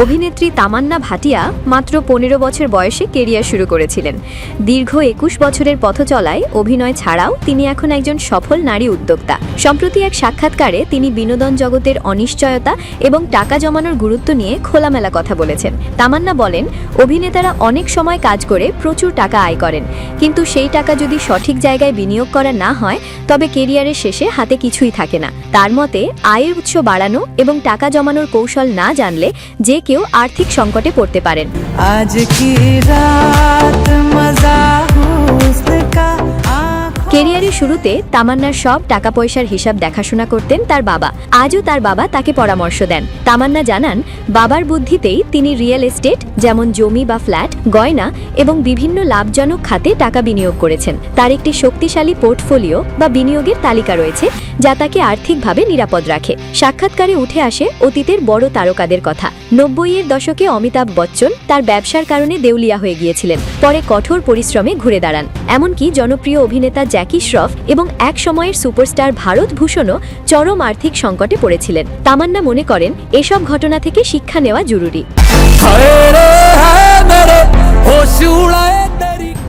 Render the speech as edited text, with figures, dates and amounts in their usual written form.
অভিনেত্রী তামান্না ভাটিয়া মাত্র 15 বছর বয়সে কেরিয়ার শুরু করেছিলেন। দীর্ঘ 21 বছরের পথ চলায় অভিনয় ছাড়াও তিনি এখন একজন সফল নারী উদ্যোক্তা। সম্প্রতি এক সাক্ষাৎকারে তিনি বিনোদন জগতের অনিশ্চয়তা এবং টাকা জমানোর গুরুত্ব নিয়ে খোলামেলা কথা বলেছেন। তামান্না বলেন, অভিনেতারা অনেক সময় কাজ করে প্রচুর টাকা আয় করেন, কিন্তু সেই টাকা যদি সঠিক জায়গায় বিনিয়োগ করা না হয় তবে কেরিয়ারের শেষে হাতে কিছুই থাকে না। তার মতে, আয়ের উৎস বাড়ানো এবং টাকা জমানোর কৌশল না জানলে যে কেউ আর্থিক সংকটে পড়তে পারেন। আজ কি রাত মজা হুস্ন কা। কেরিয়ারের শুরুতে তামান্নার সব টাকা পয়সার হিসাব দেখাশোনা করতেন তার বাবা। আজও তার বাবা তাকে পরামর্শ দেন। তামান্না জানান, বাবার বুদ্ধিতেই তিনি রিয়েল এস্টেট যেমন জমি বা ফ্ল্যাট, গয়না এবং বিভিন্ন লাভজনক খাতে টাকা বিনিয়োগ করেছেন। তার একটি শক্তিশালী পোর্টফোলিও বা বিনিয়োগের তালিকা রয়েছে যা তাকে আর্থিকভাবে নিরাপদ রাখে। সাক্ষাৎকারে উঠে আসে অতীতের বড় তারকাদের কথা। 90-এর দশকে অমিতাভ বচ্চন তার ব্যবসার কারণে দেউলিয়া হয়ে গিয়েছিলেন, পরে কঠোর পরিশ্রমে ঘুরে দাঁড়ান। এমনকি জনপ্রিয় অভিনেতা জ্যাকি শ্রফ এবং এক সময়ের সুপারস্টার ভারত ভূষণও চরম আর্থিক সংকটে পড়েছিলেন। তামান্না মনে করেন, এসব ঘটনা থেকে শিক্ষা নেওয়া জরুরি।